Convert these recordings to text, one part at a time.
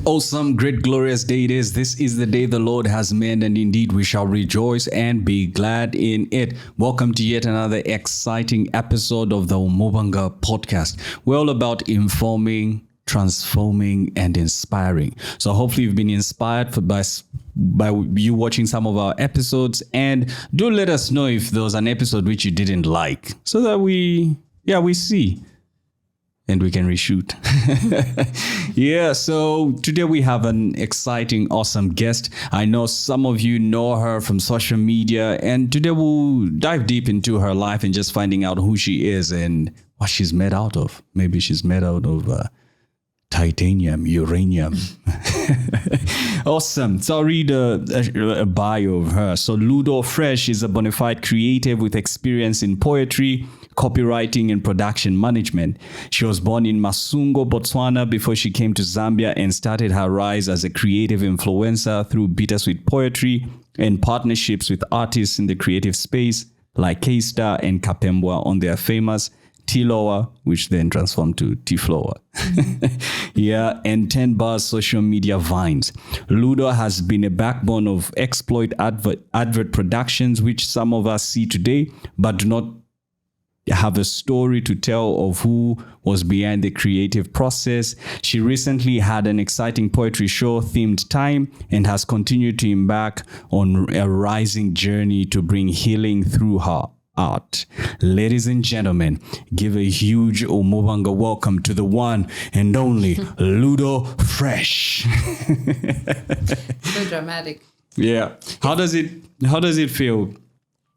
Awesome, great, glorious day it is. This is the day the Lord has made, and indeed we shall rejoice and be glad in it. Welcome to yet another exciting episode of the Umubanga podcast. We're all about informing, transforming, and inspiring. So hopefully you've been inspired by you watching some of our episodes, and do let us know if there was an episode which you didn't like, so that we see. And we can reshoot. Yeah, so today we have an exciting, awesome guest. I know some of you know her from social media, and today we'll dive deep into her life and just finding out who she is and what she's made out of. Maybe she's made out of titanium, uranium. Awesome. So I'll read a bio of her. So LUDO Freshe is a bona fide creative with experience in poetry, copywriting, and production management. She was born in Masungo, Botswana, before she came to Zambia and started her rise as a creative influencer through bittersweet poetry and partnerships with artists in the creative space like K-Star and Kapembwa on their famous T-Lower, which then transformed to T-Flower. Yeah, and 10 bars social media vines. LUDO has been a backbone of exploit advert productions, which some of us see today, but do not have a story to tell of who was behind the creative process. She recently had an exciting poetry show themed Time and has continued to embark on a rising journey to bring healing through her art. Ladies and gentlemen, give a huge Umubanga welcome to the one and only LUDO Freshe. So dramatic. Yeah. How does it feel?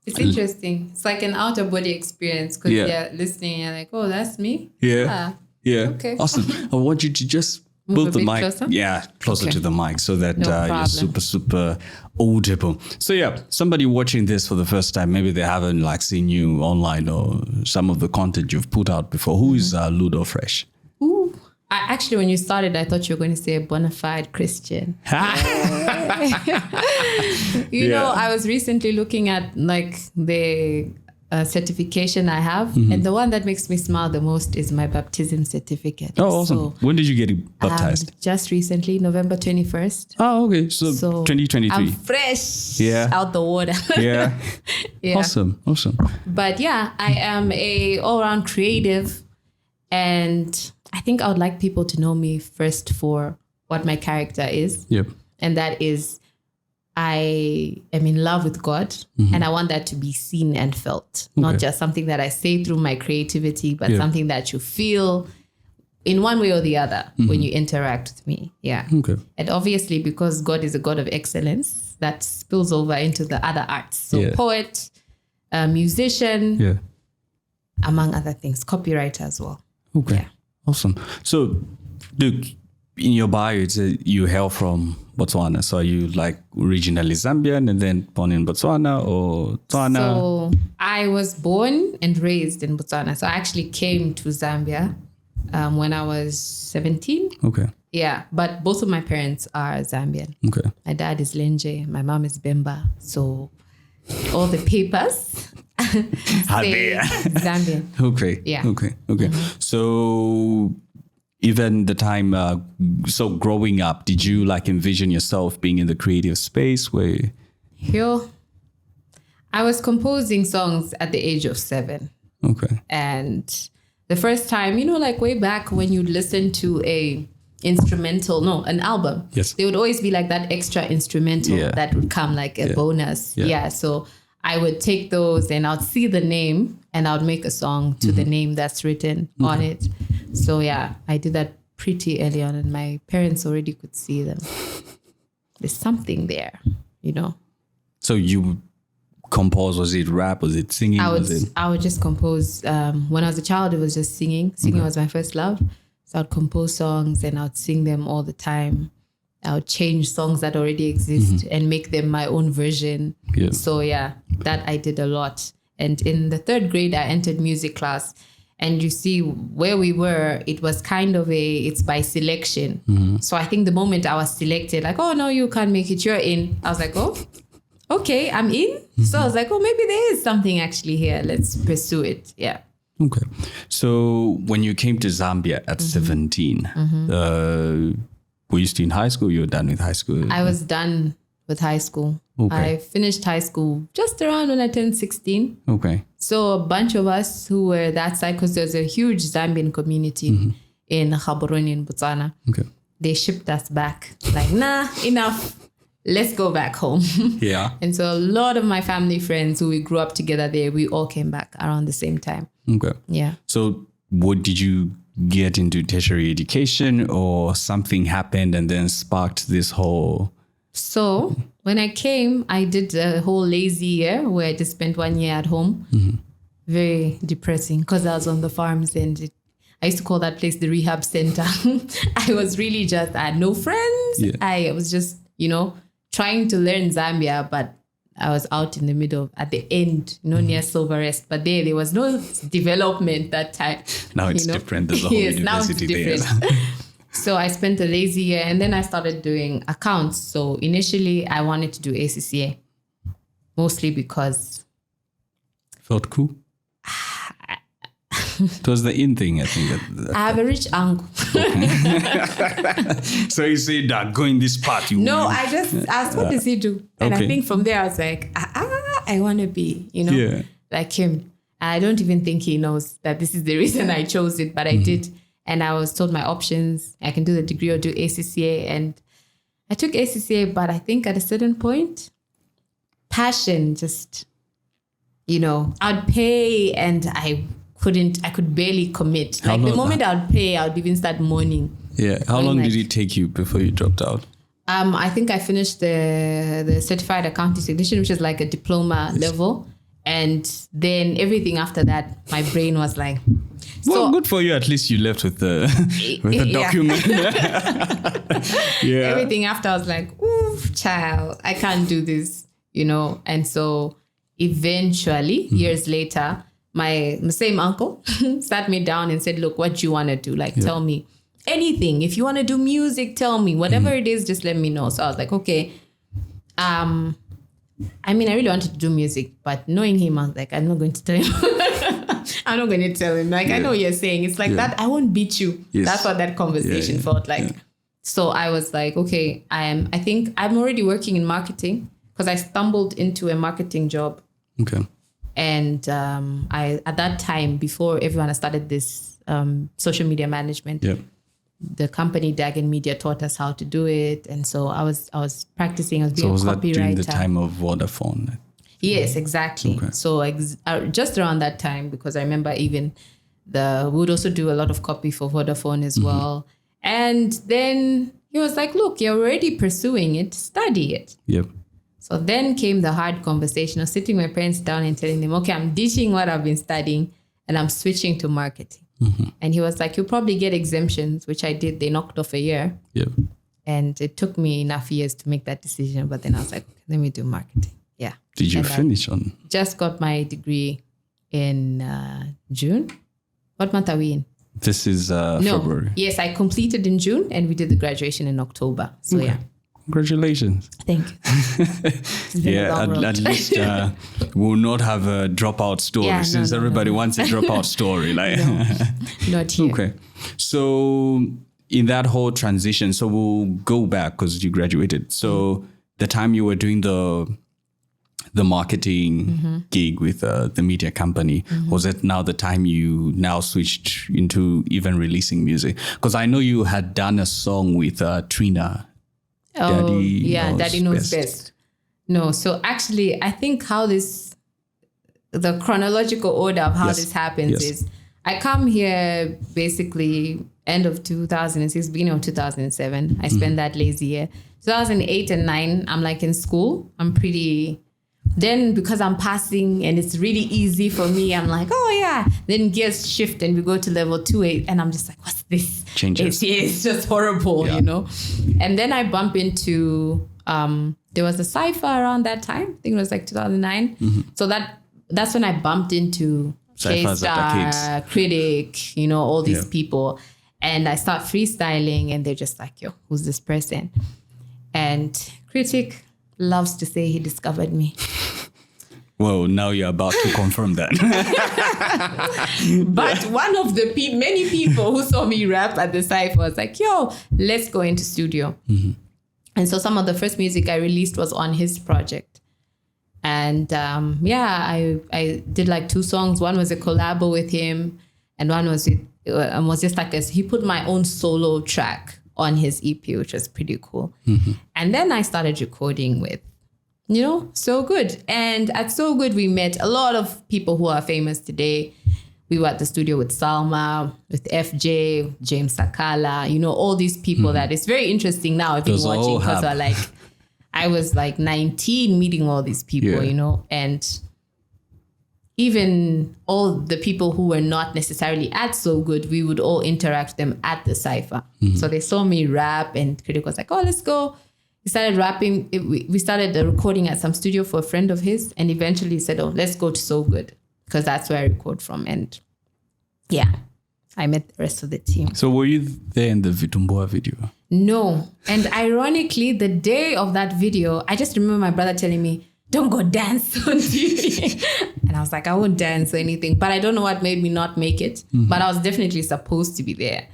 It's interesting. It's like an outer body experience because you're listening and you're like, oh, that's me? Yeah. Okay. Awesome. I want you to just move the mic. Closer? Yeah, closer to the mic so that you're super audible. So yeah, somebody watching this for the first time, maybe they haven't seen you online or some of the content you've put out before. Who is LUDO Freshe? Ooh. Actually, when you started, I thought you were going to say a bona fide Christian. You know, I was recently looking at the certification I have, and the one that makes me smile the most is my baptism certificate. Oh, awesome. So, when did you get baptized? Just recently, November 21st. Oh, okay. So 2023. I'm fresh out the water. Yeah. Awesome. But yeah, I am a all-around creative, and I think I would like people to know me first for what my character is. Yep. And that is, I am in love with God, and I want that to be seen and felt. Not just something that I say through my creativity, but something that you feel in one way or the other when you interact with me. Yeah. Okay. And obviously, because God is a God of excellence, that spills over into the other arts. So poet, musician, among other things, copywriter as well. Okay. Yeah. Awesome. So, look, in your bio, it says you hail from Botswana. So are you originally Zambian and then born in Botswana or Botswana? So I was born and raised in Botswana. So I actually came to Zambia when I was 17. Okay. Yeah, but both of my parents are Zambian. Okay. My dad is Lenje. My mom is Bemba. So all the papers say Zambian. Okay. Yeah. Okay. So even the time, so growing up, did you envision yourself being in the creative space where? I was composing songs at the age of 7. Okay. And the first time, way back when you listen to an album. Yes. There would always be that extra instrumental that would come a bonus. Yeah. So I would take those and I'd see the name and I'd make a song to the name that's written on it. So yeah, I did that pretty early on and my parents already could see them. There's something there, So you compose, was it rap, was it singing? I would just compose. When I was a child, it was just singing. Singing was my first love. So I'd compose songs and I'd sing them all the time. I would change songs that already exist and make them my own version. Yeah. So yeah, that I did a lot. And in the 3rd grade, I entered music class. And you see where we were, it was kind of it's by selection. So I think the moment I was selected, oh no, you can't make it, you're in. I was like, oh, okay, I'm in. So I was like, oh, maybe there is something actually here. Let's pursue it. Yeah. Okay. So when you came to Zambia at 17, Were you still in high school? You were done with high school? I was done with high school. Okay. I finished high school just around when I turned 16. Okay. So a bunch of us who were that side, because there's a huge Zambian community in Gaborone in Botswana. Okay. They shipped us back. Like, nah, enough. Let's go back home. Yeah. And so a lot of my family friends who we grew up together there, we all came back around the same time. Okay. Yeah. So what did you get into tertiary education, or something happened and then sparked this whole... So when I came, I did a whole lazy year where I just spent 1 year at home. Very depressing because I was on the farms, and I used to call that place the rehab center. I was really I had no friends. Yeah. I was just, trying to learn Zambia, but I was out in the middle at the end, near Silver Rest. But there was no development that time. Now it's different. There's a whole university there. So I spent a lazy year, and then I started doing accounts. So initially I wanted to do ACCA, mostly because... Felt cool? It was the in thing, I think. I have a rich uncle. So you said that going this path, you... No, I asked, what does he do? And I think from there I was like, I want to be, like him. I don't even think he knows that this is the reason I chose it, but I did. And I was told my options. I can do the degree or do ACCA. And I took ACCA, but I think at a certain point, passion just, I'd pay and I could barely commit. Like the moment I'd pay, I'd even start mourning. Yeah. How long did it take you before you dropped out? I think I finished the certified accounting technician, which is like a diploma level. And then everything after that, my brain was like... Well, good for you. At least you left with the document. Yeah. Everything after, I was like, ooh, child, I can't do this, And so eventually, years later, my same uncle sat me down and said, look, what do you want to do? Like, tell me anything. If you want to do music, tell me. Whatever it is, just let me know. So I was like, okay. I really wanted to do music, but knowing him, I was like, I'm not going to tell him. I'm not going to tell him. Like, I know what you're saying. It's like that. I won't beat you. Yes. That's what that conversation felt like. Yeah. So I was like, okay, I think I'm already working in marketing because I stumbled into a marketing job. Okay. And I, at that time, before everyone had started this social media management, the company Dagon Media taught us how to do it. And so I was practicing. I was being a copywriter. So was that during the time of Vodafone? Yes, exactly. Okay. So just around that time, because I remember we would also do a lot of copy for Vodafone as well. And then he was like, look, you're already pursuing it, study it. Yep. So then came the hard conversation of sitting my parents down and telling them, okay, I'm ditching what I've been studying and I'm switching to marketing. And he was like, you'll probably get exemptions, which I did. They knocked off a year. Yep. And it took me enough years to make that decision. But then I was like, okay, let me do marketing. Yeah. Did you finish on? Just got my degree in June. What month are we in? This is February. Yes, I completed in June and we did the graduation in October. So yeah. Congratulations. Thank you. Yeah, at least we'll not have a dropout story since everybody wants a dropout story. Like, no, not here. Okay. So in that whole transition, so we'll go back because you graduated. So the time you were doing the marketing gig with the media company, was it now the time you now switched into even releasing music? Because I know you had done a song with Trina. Daddy knows best. No, so actually, I think the chronological order of how this happens is I come here basically end of 2006, beginning of 2007. I spent that lazy year. 2008 and 9, I'm like in school. Then because I'm passing and it's really easy for me, I'm like, oh yeah. Then gears shift and we go to level 2A and I'm just like, what's this? Changes. It's just horrible, And then I bump into, there was a cypher around that time. I think it was like 2009. So that's when I bumped into K-Star, Critic, all these people. And I start freestyling and they're just like, yo, who's this person? And Critic loves to say he discovered me. Well, now you're about to confirm that. But one of the many people who saw me rap at the Cypher was like, yo, let's go into studio. And so some of the first music I released was on his project. And I did like 2 songs. One was a collabo with him, and one was just like he put my own solo track on his EP, which was pretty cool. And then I started recording with, So Good. And at So Good, we met a lot of people who are famous today. We were at the studio with Salma, with FJ, James Sakala, all these people that it's very interesting now. I've been watching because I was like 19 meeting all these people, and even all the people who were not necessarily at So Good, we would all interact with them at the Cypher. So they saw me rap, and Critic was like, oh, let's go. We started rapping. We started the recording at some studio for a friend of his, and eventually said, oh, let's go to So Good, because that's where I record from. And I met the rest of the team. So were you there in the Vitumbua video? No. And ironically, the day of that video, I just remember my brother telling me, don't go dance on TV. And I was like, I won't dance or anything. But I don't know what made me not make it. But I was definitely supposed to be there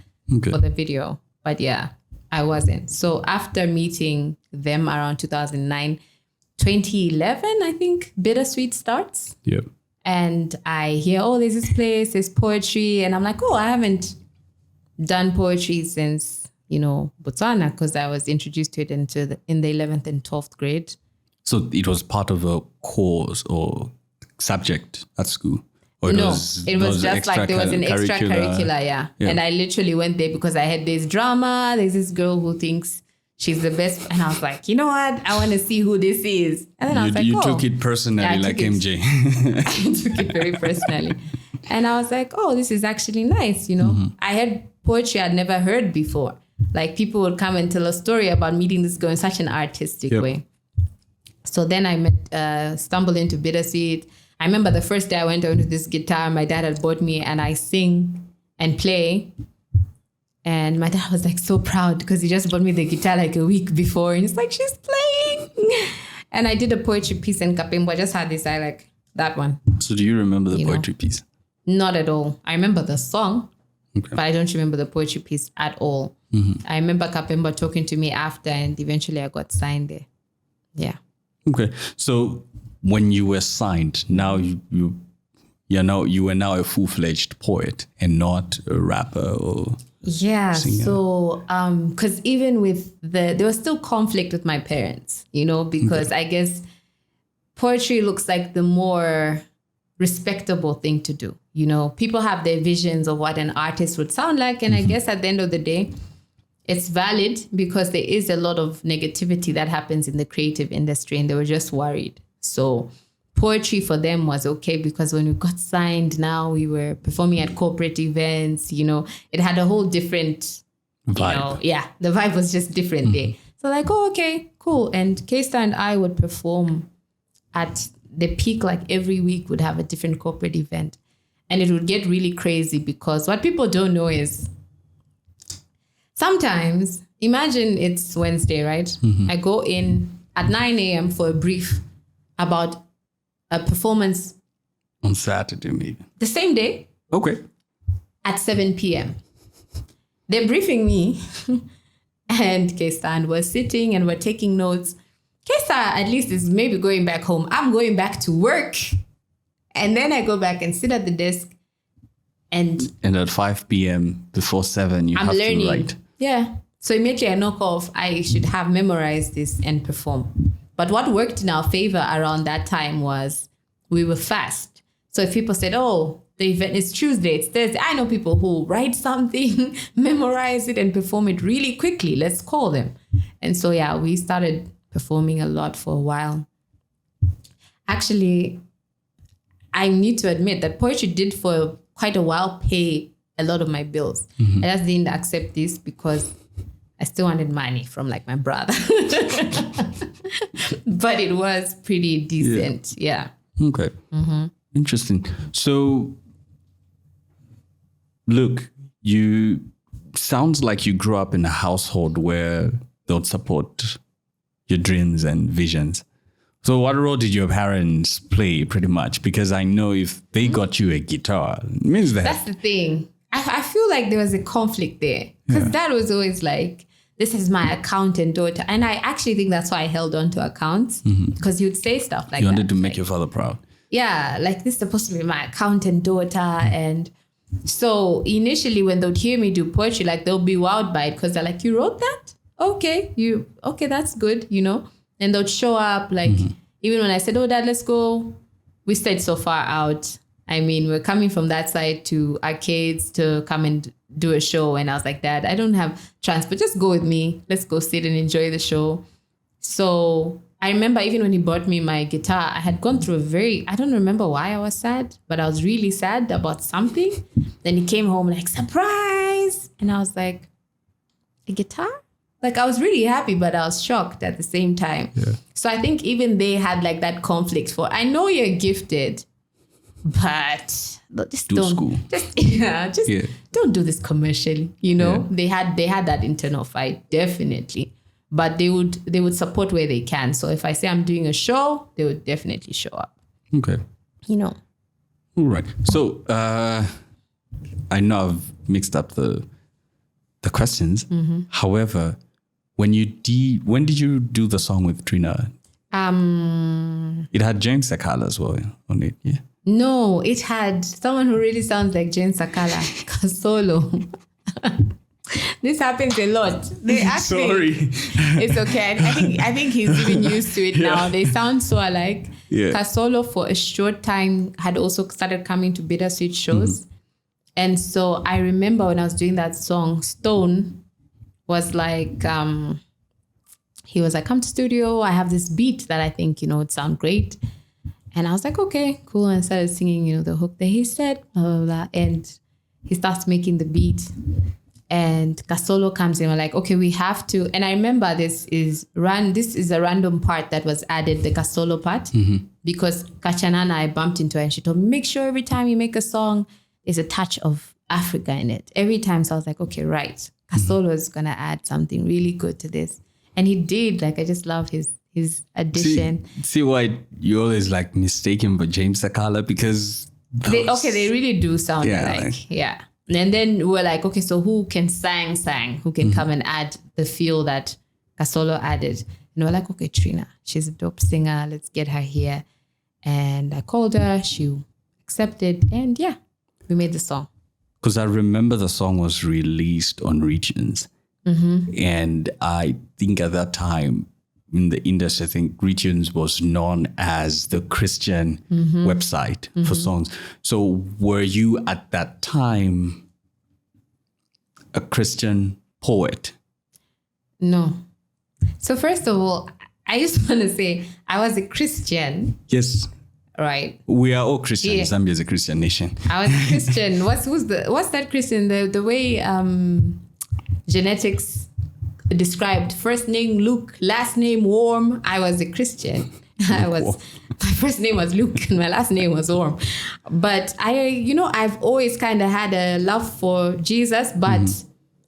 for the video. But yeah, I wasn't. So after meeting them around 2009, 2011, I think, Bittersweet starts. Yep. And I hear, oh, there's this place, there's poetry. And I'm like, oh, I haven't done poetry since, Botswana, because I was introduced to it in the 11th and 12th grade. So it was part of a course or subject at school? Or it was just like there was an extracurricular, yeah. And I literally went there because I had this drama. There's this girl who thinks she's the best. And I was like, you know what? I want to see who this is. And then I was like, you took it personally, like MJ. I took it very personally. And I was like, oh, this is actually nice. I had poetry I'd never heard before. Like people would come and tell a story about meeting this girl in such an artistic way. So then I stumbled into Bittersweet. I remember the first day I went on with this guitar my dad had bought me, and I sing and play. And my dad was like so proud because he just bought me the guitar like a week before. And he's like, she's playing. And I did a poetry piece in Kaumbe. I just had this, I like that one. So do you remember the poetry piece? Not at all. I remember the song, but I don't remember the poetry piece at all. I remember Kaumbe talking to me after, and eventually I got signed there. Yeah. Okay. So when you were signed, now you were now a full-fledged poet and not a rapper or singer. So because even with there was still conflict with my parents, because I guess poetry looks like the more respectable thing to do. People have their visions of what an artist would sound like, and I guess at the end of the day, it's valid because there is a lot of negativity that happens in the creative industry, and they were just worried. So poetry for them was okay because when we got signed, now we were performing at corporate events, it had a whole different vibe. The vibe was just different there. So like, oh, okay, cool. And K-Star and I would perform at the peak, like every week would have a different corporate event. And it would get really crazy because what people don't know is sometimes, imagine it's Wednesday, right? I go in at 9 a.m. for a brief about a performance. On Saturday, maybe. The same day. Okay. At 7 p.m. They're briefing me and K-Star was sitting and we're taking notes. K-Star at least is maybe going back home. I'm going back to work. And then I go back and sit at the desk and at 5 p.m. before 7, you have to write. Yeah. So immediately I knock off, I should have memorized this and perform. But what worked in our favor around that time was we were fast. So if people said, oh, the event is Tuesday, it's Thursday, I know people who write something, memorize it, and perform it really quickly. Let's call them. And so, we started performing a lot for a while. Actually, I need to admit that poetry did for quite a while pay a lot of my bills. I just didn't accept this because I still wanted money from like my brother. But it was pretty decent. Yeah. Okay. Interesting. So, look, sounds like you grew up in a household where they would support your dreams and visions. So what role did your parents play pretty much? Because I know if they got you a guitar, it means that. That's the thing. I feel like there was a conflict there. Because Dad was always like, this is my accountant daughter. And I actually think that's why I held on to accounts. Because he would say stuff like that. You wanted to make your father proud. Yeah, like this is supposed to be my accountant daughter. And so initially when they would hear me do poetry, like they'll be wowed by it because they're like, you wrote that? Okay, that's good, you know? And they'd show up like, even when I said, oh, Dad, let's go. We stayed so far out. I mean, we're coming from that side to arcades to come and do a show. And I was like, Dad, I don't have transport. Just go with me. Let's go sit and enjoy the show. So I remember even when he bought me my guitar, I had gone through I don't remember why I was sad, but I was really sad about something. Then he came home like, surprise. And I was like, a guitar? Like I was really happy, but I was shocked at the same time. Yeah. So I think even they had like that conflict I know you're gifted, but just don't do this commercially. You know, they had that internal fight, definitely. But they would support where they can. So if I say I'm doing a show, they would definitely show up. Okay. You know. All right. So I know I've mixed up the questions. However, when did you do the song with Trina? It had Jane Sakala as well on it, yeah. No, it had someone who really sounds like Jane Sakala, Kasolo. This happens a lot. Sorry. It's okay. I think he's even used to it now. They sound so alike. Yeah. Kasolo for a short time had also started coming to Bittersweet shows. And so I remember when I was doing that song, Stone was like, he was like, come to studio. I have this beat that I think, would sound great. And I was like, okay, cool. And I started singing, the hook that he said, blah, blah, blah. And he starts making the beat. And Kasolo comes in. We're like, okay, we have to. And I remember this is a random part that was added, the Kasolo part, because Kachanana, I bumped into her and she told me, make sure every time you make a song, there's a touch of Africa in it. Every time. So I was like, okay, right. Kasolo is going to add something really good to this. And he did. Like, I just love his addition. See why you always like mistaken for James Sakala? Because they really do sound alike. Yeah. And then we're like, okay, so who can sang, who can come and add the feel that Kasolo added? And we're like, okay, Trina, she's a dope singer. Let's get her here. And I called her, she accepted, and we made the song. Because I remember the song was released on Regions. And I think at that time in the industry, I think Regions was known as the Christian website for songs. So were you at that time a Christian poet? No. So first of all, I just want to say I was a Christian. Yes. Right. We are all Christians. Yeah. Zambia is a Christian nation. I was a Christian. What's that Christian? The way genetics described, first name Luke, last name Worm. I was a Christian. My first name was Luke and my last name was Worm. But I've always kind of had a love for Jesus, but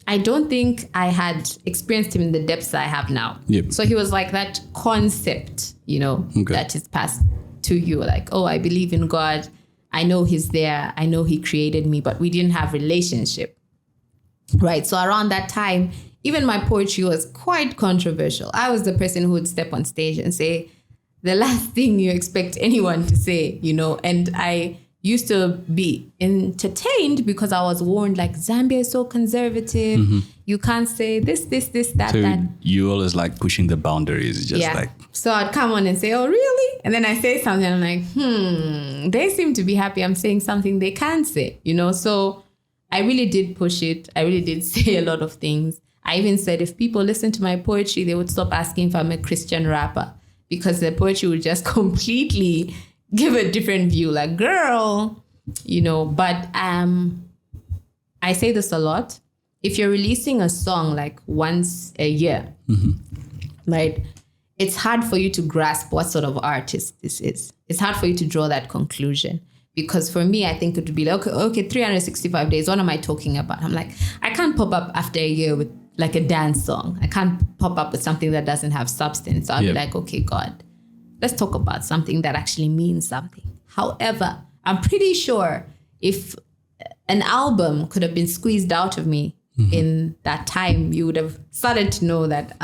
I don't think I had experienced him in the depths I have now. Yep. So he was like that concept, that is passed to you. Like, oh, I believe in God. I know he's there. I know he created me, but we didn't have relationship. Right. So around that time, even my poetry was quite controversial. I was the person who would step on stage and say the last thing you expect anyone to say, and I used to be entertained because I was warned like Zambia is so conservative. You can't say this, that, so that. You always like pushing the boundaries, like. So I'd come on and say, oh, really? And then I say something and I'm like, they seem to be happy I'm saying something they can't say, So I really did push it. I really did say a lot of things. I even said if people listen to my poetry, they would stop asking if I'm a Christian rapper because the poetry would just completely give a different view. Like, girl, but I say this a lot. If you're releasing a song like once a year, right, it's hard for you to grasp what sort of artist this is. It's hard for you to draw that conclusion. Because for me, I think it would be like, okay, 365 days, what am I talking about? I'm like, I can't pop up after a year with like a dance song. I can't pop up with something that doesn't have substance. So I'll be like, okay, God, let's talk about something that actually means something. However, I'm pretty sure if an album could have been squeezed out of me in that time, you would have started to know that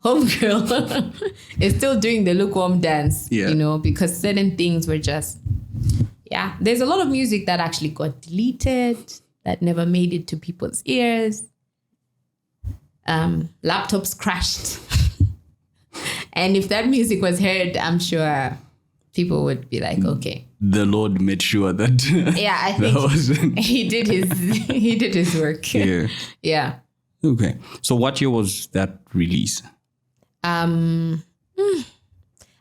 homegirl is still doing the lukewarm dance, you know, because certain things were just, there's a lot of music that actually got deleted, that never made it to people's ears. Laptops crashed. And if that music was heard, I'm sure people would be like, okay. The Lord made sure that. Yeah, I think he did his work. Yeah. Yeah. Okay. So what year was that release?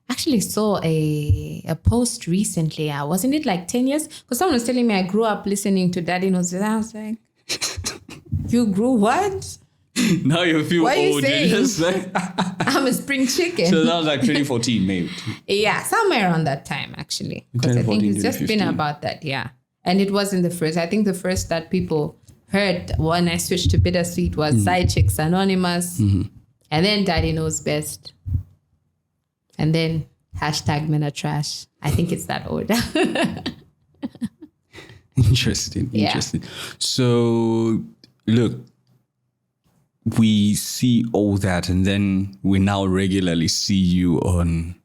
Actually saw a post recently. Wasn't it like 10 years? Because someone was telling me I grew up listening to Daddy Knows Best. I was like, you grew what? Now you feel what old. Are you saying? Like I'm a spring chicken. So that was like 2014, maybe. Yeah, somewhere around that time, actually. Because I think it's just been about that, And it wasn't the first. I think the first that people heard when I switched to Bittersweet was Side Chicks Anonymous. And then Daddy Knows Best. And then #Men Are Trash. I think it's that order. Interesting. So, look, we see all that, and then we now regularly see you on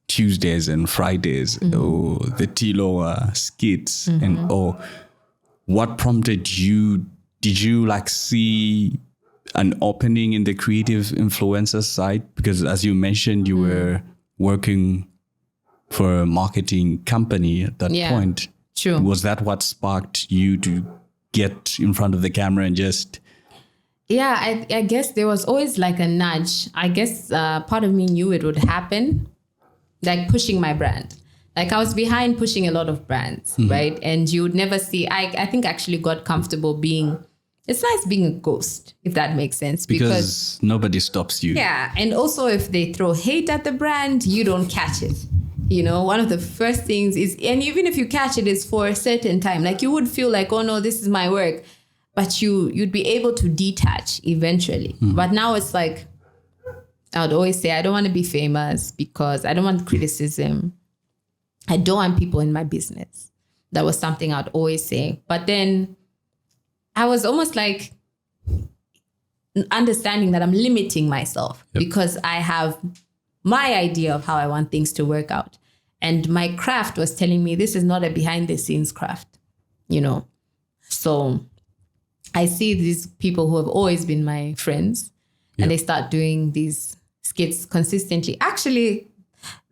Tuesdays and Fridays, or the Tiloa skits, and what prompted you? Did you like see an opening in the creative influencer side? Because as you mentioned, you were working for a marketing company at that point. True. Was that what sparked you to get in front of the camera and just... Yeah, I guess there was always like a nudge. I guess part of me knew it would happen, like pushing my brand. Like I was behind pushing a lot of brands, right? And you would never see, I think actually got comfortable being, it's nice being a ghost, if that makes sense. Because nobody stops you. Yeah, and also if they throw hate at the brand, you don't catch it. You know, one of the first things is, and even if you catch it, it's for a certain time. Like you would feel like, oh no, this is my work. But you'd be able to detach eventually. But now it's like, I would always say, I don't want to be famous because I don't want criticism. I don't want people in my business. That was something I'd always say. But then I was almost like understanding that I'm limiting myself because I have my idea of how I want things to work out. And my craft was telling me this is not a behind the scenes craft, you know. So I see these people who have always been my friends and they start doing these skits consistently. Actually,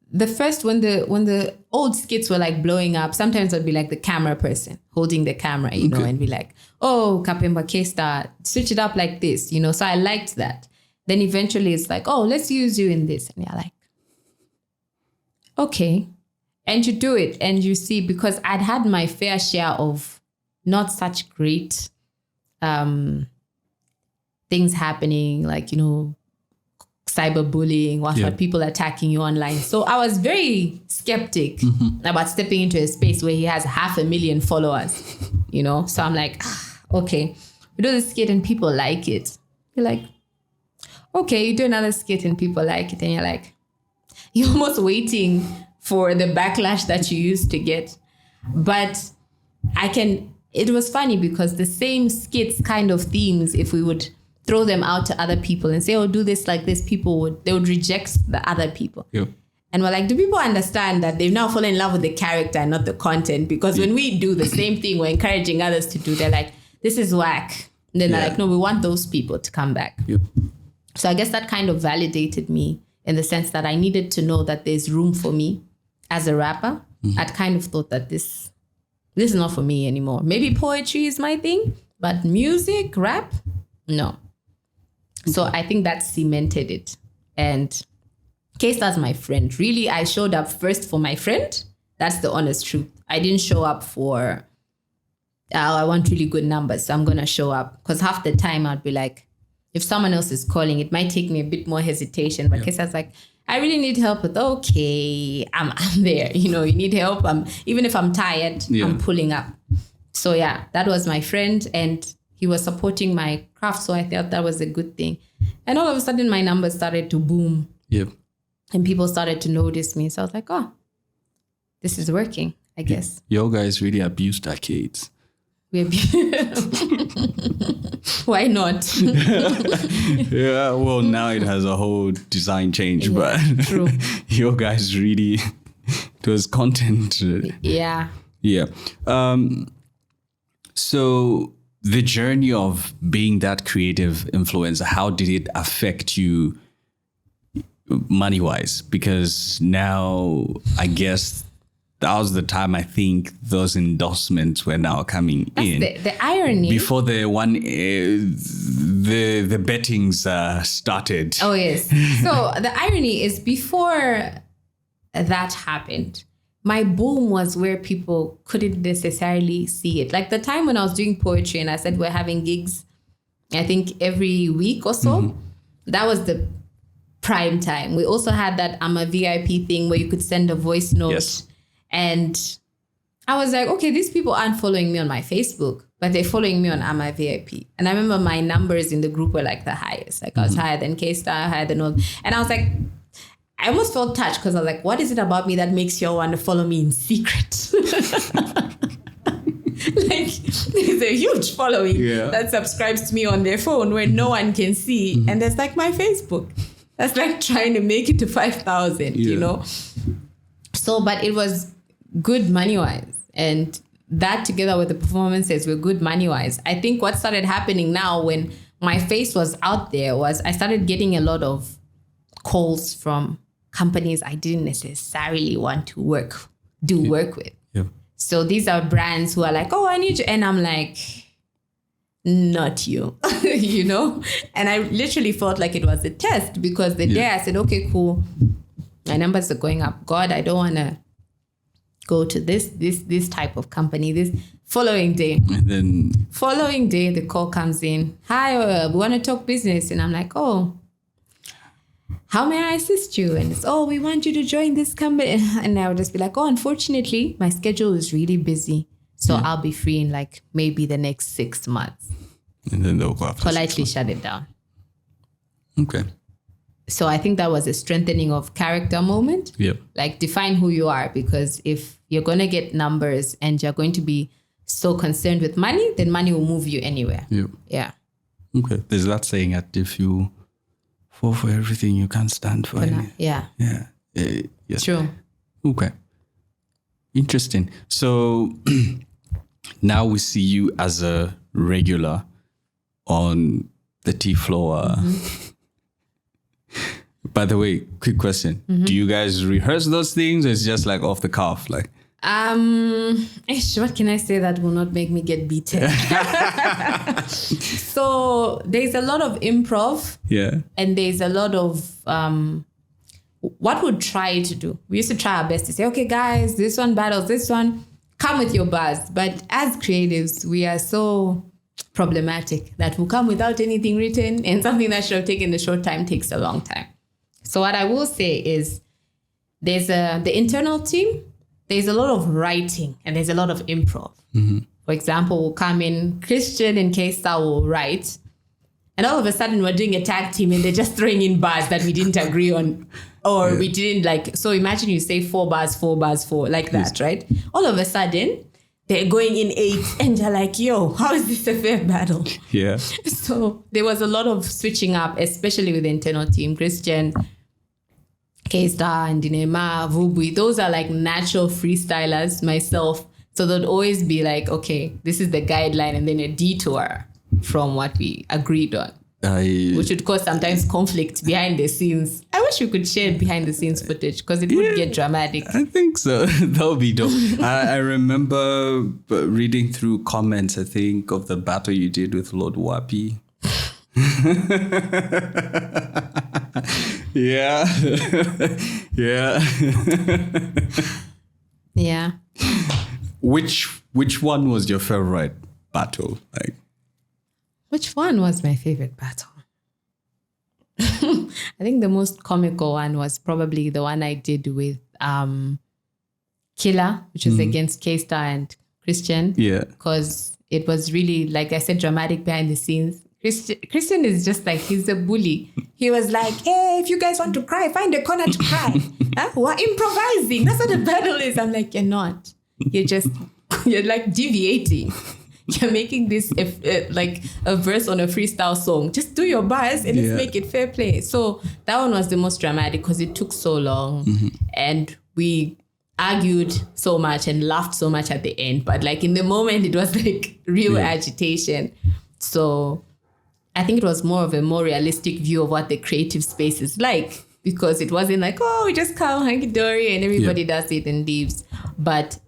the first, when the old skits were like blowing up, sometimes I'd be like the camera person holding the camera, you know, and be like, oh, Kapemba K-Star, switch it up like this, you know. So I liked that. Then eventually it's like, oh, let's use you in this. And you're like, okay. And you do it and you see, because I'd had my fair share of not such great things happening, like, you know, cyberbullying, what people attacking you online. So I was very skeptic about stepping into a space where he has 500,000 followers, you know? So I'm like, okay, we do this skit and people like it. You're like, okay, you do another skit and people like it. And you're like, you're almost waiting for the backlash that you used to get. But it was funny because the same skits kind of themes, if we would throw them out to other people and say, oh, do this like this, they would reject the other people. Yeah. And we're like, do people understand that they've now fallen in love with the character and not the content? Because when we do the same thing, we're encouraging others to do, they're like, this is whack. And then they're like, no, we want those people to come back. Yeah. So I guess that kind of validated me in the sense that I needed to know that there's room for me as a rapper. I'd kind of thought that this is not for me anymore. Maybe poetry is my thing, but music, rap, no. So I think that cemented it. And K-Star's my friend. Really, I showed up first for my friend. That's the honest truth. I didn't show up for, I want really good numbers, so I'm going to show up. Because half the time I'd be like, if someone else is calling, it might take me a bit more hesitation. But K-Star's like, I really need help with, okay, I'm there. You know, you need help. Even if I'm tired, I'm pulling up. So yeah, that was my friend. And he was supporting my craft. So I thought that was a good thing. And all of a sudden my numbers started to boom. Yep. And people started to notice me. So I was like, oh, this is working, I guess. Your guys really abused arcades. Why not? Yeah, well, now it has a whole design change, but true. Your guys really, it was content. Yeah. Yeah. So the journey of being that creative influencer, how did it affect you money-wise? Because now, I guess, that was the time I think those endorsements were now coming in. The irony. Before the bettings started. Oh, yes. So the irony is before that happened, my boom was where people couldn't necessarily see it. Like the time when I was doing poetry and I said we're having gigs, I think every week or so, that was the prime time. We also had that I'm a VIP thing where you could send a voice note. Yes. And I was like, okay, these people aren't following me on my Facebook, but they're following me on I'm a VIP. And I remember my numbers in the group were like the highest. Like I was higher than K-Star, higher than all. And I was like, I almost felt touched because I was like, what is it about me that makes you all want to follow me in secret? Like, there's a huge following that subscribes to me on their phone where no one can see. And there's like my Facebook. That's like trying to make it to 5,000, you know? So, but it was good money-wise. And that together with the performances were good money-wise. I think what started happening now when my face was out there was I started getting a lot of calls from companies I didn't necessarily want to work with. Yeah. So these are brands who are like, oh, I need you. And I'm like, not you, you know? And I literally felt like it was a test because the day I said, okay, cool. My numbers are going up. God, I don't want to go to this type of company. This following day, the call comes in. Hi, we want to talk business. And I'm like, oh, how may I assist you? And it's, oh, we want you to join this company. And I would just be like, oh, unfortunately, my schedule is really busy. So I'll be free in like maybe the next 6 months. And then they'll go after politely shut it down. Okay. So I think that was a strengthening of character moment. Yep. Like define who you are, because if you're going to get numbers and you're going to be so concerned with money, then money will move you anywhere. Yep. Yeah. Okay. There's that saying that if you fall for everything, you can't stand for anything. Yeah. Yeah. Yes. True. Okay. Interesting. So now we see you as a regular on the tea floor. By the way, quick question. Do you guys rehearse those things or it's just like off the cuff? Like, what can I say that will not make me get beaten? So there's a lot of improv. Yeah. And there's a lot of what we'd try to do. We used to try our best to say, okay, guys, this one battles this one. Come with your buzz. But as creatives, we are so problematic that will come without anything written, and something that should have taken a short time takes a long time. So what I will say is there's the internal team, there's a lot of writing and there's a lot of improv. For example, we'll come in, Christian and K-Star will write, and all of a sudden we're doing a tag team and they're just throwing in bars that we didn't agree on, or we didn't like. So imagine you say 4 bars, 4 bars, 4, like that, right? All of a sudden they're going in 8 and you're like, yo, how is this a fair battle? Yeah. So there was a lot of switching up, especially with the internal team. Christian, K-Star, and Dinema, Vubui, those are like natural freestylers, myself. So they'd always be like, okay, this is the guideline, and then a detour from what we agreed on. Which would cause sometimes conflict behind the scenes. I wish we could share behind the scenes footage because it would get dramatic. I think so. That would be dope. I remember reading through comments, I think, of the battle you did with Lord Wapi. Yeah. Yeah. Which one was your favorite battle? Like, which one was my favorite battle? I think the most comical one was probably the one I did with Killer, which was against K-Star and Christian. Yeah. Because it was really, like I said, dramatic behind the scenes. Christian is just like, he's a bully. He was like, hey, if you guys want to cry, find a corner to cry. Huh? We're improvising. That's what the battle is. I'm like, you're not. You're like deviating. You're making this like a verse on a freestyle song. Just do your bars and let's make it fair play. So that one was the most dramatic because it took so long. And we argued so much and laughed so much at the end. But like in the moment, it was like real agitation. So I think it was more of a more realistic view of what the creative space is like, because it wasn't like, oh, we just come hunky-dory and everybody does it and leaves. But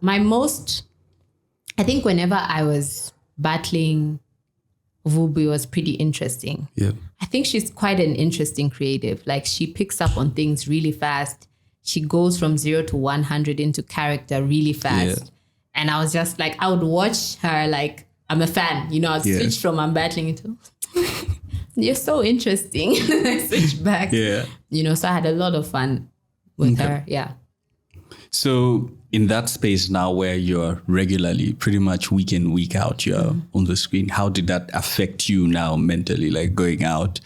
I think whenever I was battling Vubu, was pretty interesting. Yeah. I think she's quite an interesting creative. Like, she picks up on things really fast. She goes from 0 to 100 into character really fast. Yeah. And I was just like, I would watch her like, I'm a fan. You know, I'd switch from I'm battling into, you're so interesting. I switch back. Yeah. You know, so I had a lot of fun with her. Yeah. So in that space now where you're regularly, pretty much week in, week out, you're on the screen, how did that affect you now mentally, like going out?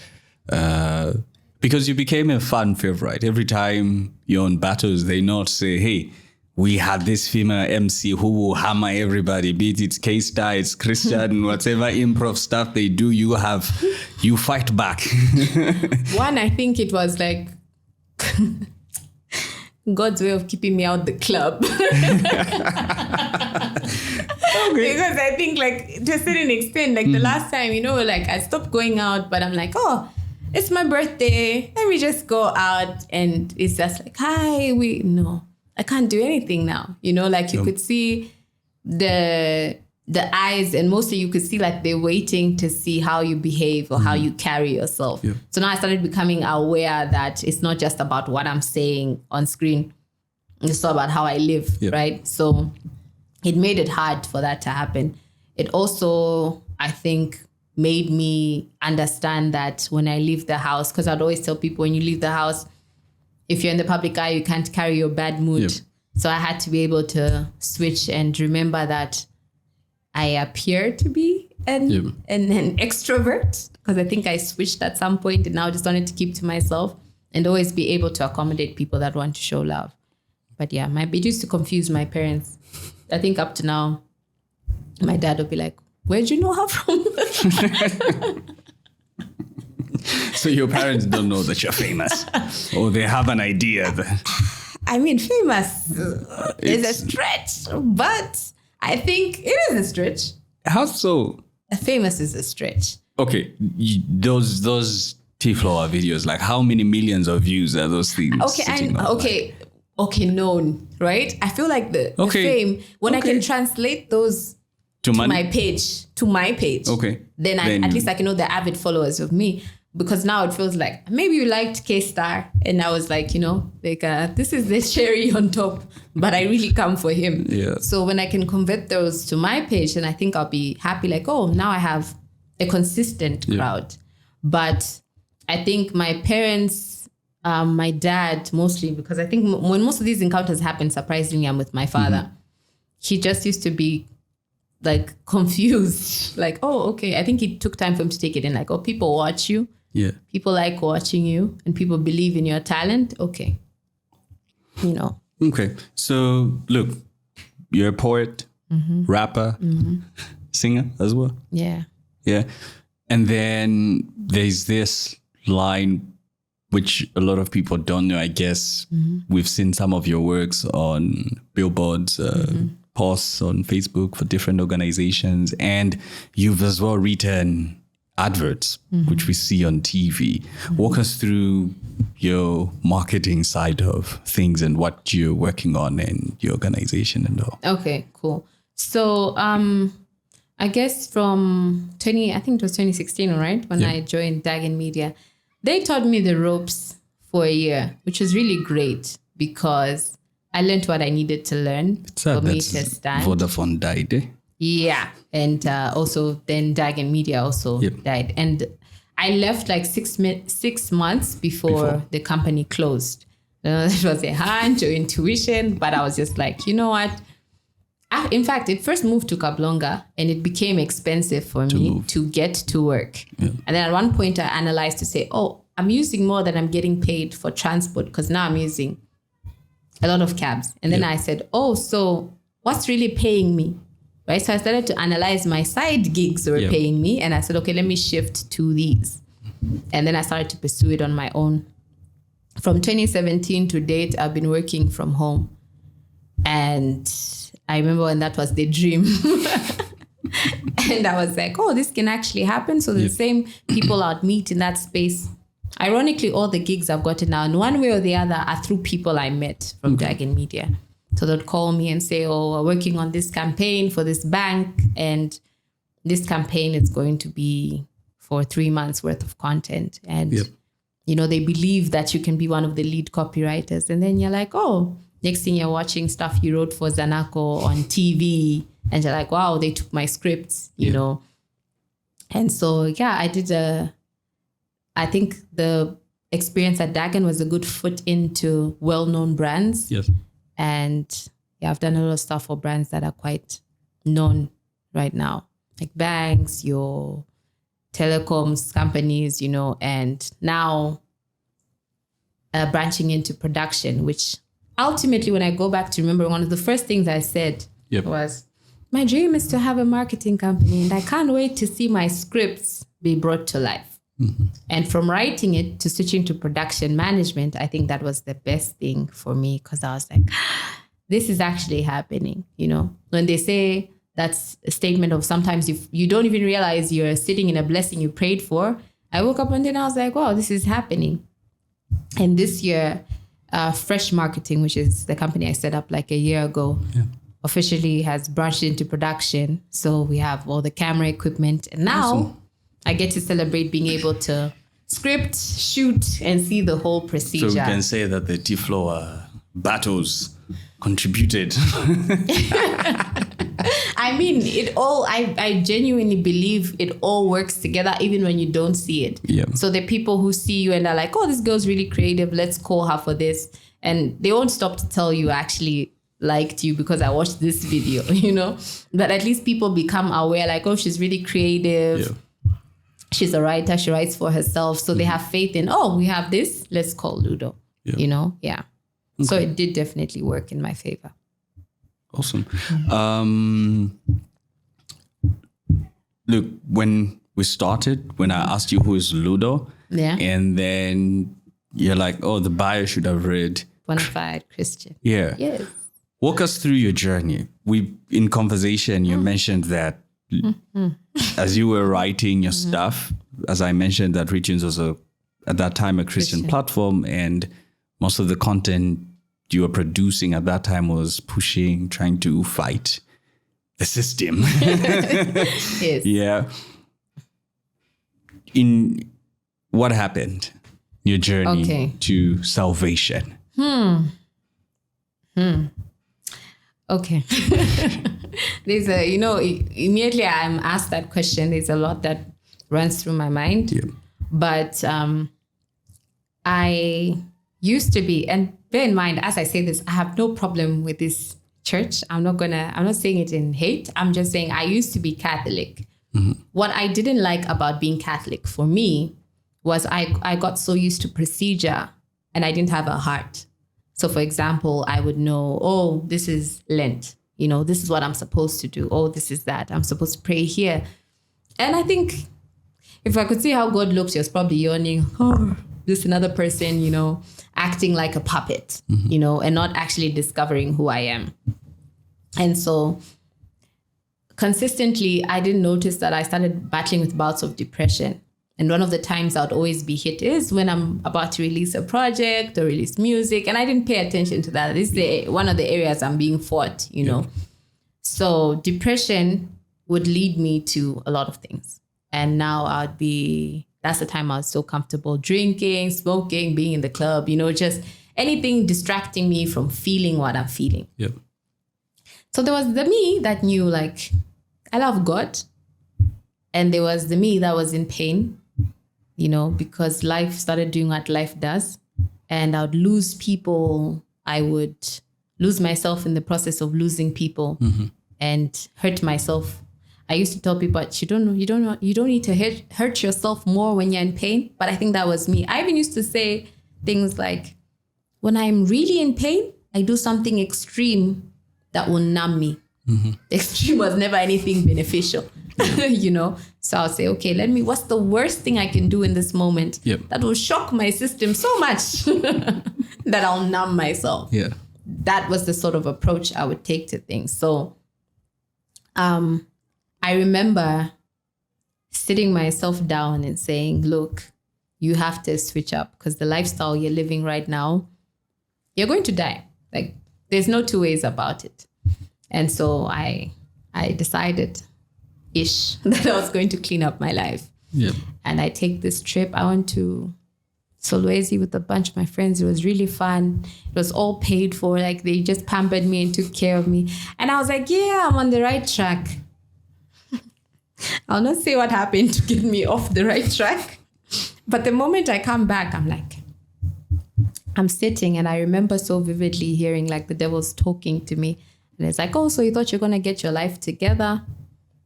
Because you became a fan favorite. Every time you're on battles, they not say, hey, we had this female MC who will hammer everybody, be it it's K-Star, it's Christian, whatever improv stuff they do, you fight back. One, I think it was like God's way of keeping me out the club. Because I think like to a certain extent, like the last time, you know, like I stopped going out, but I'm like, oh, it's my birthday. Let me just go out. And it's just like, hi, no, I can't do anything now. You know, like you could see the eyes, and mostly you could see like they're waiting to see how you behave or how you carry yourself. Yeah. So now I started becoming aware that it's not just about what I'm saying on screen. It's all about how I live, right? So it made it hard for that to happen. It also, I think, made me understand that when I leave the house, because I'd always tell people when you leave the house, if you're in the public eye, you can't carry your bad mood. Yep. So I had to be able to switch and remember that I appear to be an extrovert, because I think I switched at some point and now I just wanted to keep to myself and always be able to accommodate people that want to show love. But yeah, it used to confuse my parents. I think up to now, my dad would be like, where'd you know her from? So your parents don't know that you're famous, or they have an idea that... I mean, famous is a stretch, but I think it is a stretch. How so? Famous is a stretch. Okay, those T-Floor videos, like how many millions of views are those things? Okay, known, right? I feel like the fame, when I can translate those to my page, then at least I can know the avid followers of me. Because now it feels like maybe you liked K-Star and I was like, you know, like this is the cherry on top, but I really come for him. Yeah. So when I can convert those to my page, then I think I'll be happy. Like, oh, now I have a consistent crowd. But I think my parents, my dad mostly, because I think when most of these encounters happen, surprisingly, I'm with my father. He just used to be like confused. Like, oh, okay. I think it took time for him to take it in. Like, oh, people watch you. Yeah. People like watching you and people believe in your talent. Okay. You know. Okay. So look, you're a poet, rapper, singer as well. Yeah. Yeah. And then there's this line, which a lot of people don't know, I guess. We've seen some of your works on billboards, posts on Facebook for different organizations. And you've as well written adverts, which we see on TV. Walk us through your marketing side of things and what you're working on in your organization and all. Okay, cool. So I guess from I think it was 2016, right? When I joined Dagen Media, they taught me the ropes for a year, which was really great because I learned what I needed to learn for me to stand. Vodafone died, eh? Yeah. And also then Dagen Media also died. And I left like 6 months before the company closed. It was a hunch or intuition, but I was just like, you know what? In fact, it first moved to Kablonga and it became expensive for me to get to work. Yeah. And then at one point I analyzed to say, oh, I'm using more than I'm getting paid for transport because now I'm using a lot of cabs. And then I said, oh, so what's really paying me? Right? So I started to analyze my side gigs that were paying me. And I said, okay, let me shift to these. And then I started to pursue it on my own. From 2017 to date, I've been working from home. And I remember when that was the dream. And I was like, oh, this can actually happen. So the same people I'd meet in that space. Ironically, all the gigs I've gotten now, in one way or the other, are through people I met from Dragon Media. So they'd call me and say, oh, we're working on this campaign for this bank. And this campaign is going to be for 3 months worth of content. And, you know, they believe that you can be one of the lead copywriters. And then you're like, oh, next thing you're watching stuff you wrote for Zanako on TV. And you're like, wow, they took my scripts, you know. And so, I think the experience at Dagon was a good foot into well-known brands. Yes. And I've done a lot of stuff for brands that are quite known right now, like banks, your telecoms companies, you know, and now branching into production, which ultimately, when I go back to remember, one of the first things I said was, my dream is to have a marketing company and I can't wait to see my scripts be brought to life. Mm-hmm. And from writing it to switching to production management, I think that was the best thing for me because I was like, this is actually happening. You know, when they say that's a statement of sometimes you don't even realize you're sitting in a blessing you prayed for. I woke up one day and I was like, wow, this is happening. And this year, Freshe Marketing, which is the company I set up like a year ago, officially has branched into production. So we have all the camera equipment. And now I get to celebrate being able to script, shoot, and see the whole procedure. So we can say that the T-Flow battles contributed. I mean, I genuinely believe it all works together, even when you don't see it. Yeah. So the people who see you and are like, oh, this girl's really creative, let's call her for this. And they won't stop to tell you actually liked you because I watched this video, you know? But at least people become aware, like, oh, she's really creative. Yeah. She's a writer, she writes for herself. So they have faith in, oh, we have this, let's call LUDO, you know? Yeah. Okay. So it did definitely work in my favor. Awesome. Look, when we started, when I asked you who is LUDO, and then you're like, oh, the bio should have read Bonafide Christian. Yeah. Yes. Walk us through your journey. In conversation, you mentioned that as you were writing your stuff, as I mentioned, that Reachings was at that time a Christian platform, and most of the content you were producing at that time was trying to fight the system. Yes. Yeah. What happened? Your journey to salvation. Okay. There's immediately I'm asked that question. There's a lot that runs through my mind. Yeah. But I used to be, and bear in mind, as I say this, I have no problem with this church. I'm not saying it in hate. I'm just saying I used to be Catholic. Mm-hmm. What I didn't like about being Catholic for me was I got so used to procedure and I didn't have a heart. So for example, I would know, oh, this is Lent. You know, this is what I'm supposed to do. Oh, this is that. I'm supposed to pray here. And I think if I could see how God looks, he was probably yawning, oh, this another person, you know, acting like a puppet, you know, and not actually discovering who I am. And so consistently, I didn't notice that I started battling with bouts of depression. And one of the times I would always be hit is when I'm about to release a project or release music. And I didn't pay attention to that. This is one of the areas I'm being fought, you know. So depression would lead me to a lot of things. And now that's the time I was so comfortable drinking, smoking, being in the club, you know, just anything distracting me from feeling what I'm feeling. Yep. So there was the me that knew, like, I love God. And there was the me that was in pain, you know, because life started doing what life does. And I would lose people. I would lose myself in the process of losing people. Mm-hmm. and hurt myself. I used to tell people, you don't need to hurt yourself more when you're in pain. But I think that was me. I even used to say things like, when I'm really in pain, I do something extreme that will numb me. Extreme was never anything beneficial, So I'll say, okay, what's the worst thing I can do in this moment that will shock my system so much that I'll numb myself. Yeah. That was the sort of approach I would take to things. So I remember sitting myself down and saying, look, you have to switch up because the lifestyle you're living right now, you're going to die. Like, there's no two ways about it. And so I decided-ish that I was going to clean up my life. Yeah. And I take this trip. I went to Solwezi with a bunch of my friends. It was really fun. It was all paid for. Like, they just pampered me and took care of me. And I was like, yeah, I'm on the right track. I'll not say what happened to get me off the right track. But the moment I come back, I'm sitting and I remember so vividly hearing like the devil's talking to me. And it's like, oh, so you thought you're going to get your life together?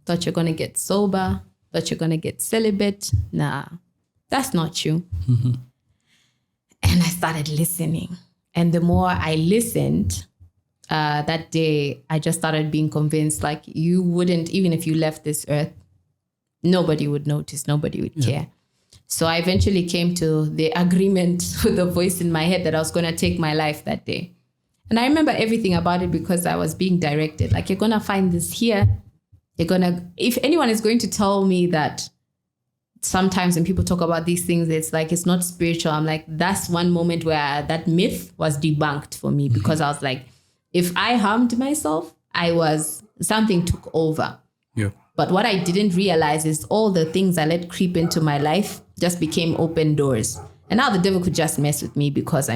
Thought you're going to get sober? Thought you're going to get celibate? Nah, that's not you. And I started listening. And the more I listened, that day, I just started being convinced, like, you wouldn't, even if you left this earth, nobody would notice, nobody would care. So I eventually came to the agreement with the voice in my head that I was going to take my life that day. And I remember everything about it because I was being directed. Like, you're going to find this here. If anyone is going to tell me that sometimes when people talk about these things, it's like, it's not spiritual. I'm like, that's one moment where that myth was debunked for me because I was like, if I harmed myself, something took over. Yeah. But what I didn't realize is all the things I let creep into my life just became open doors. And now the devil could just mess with me because,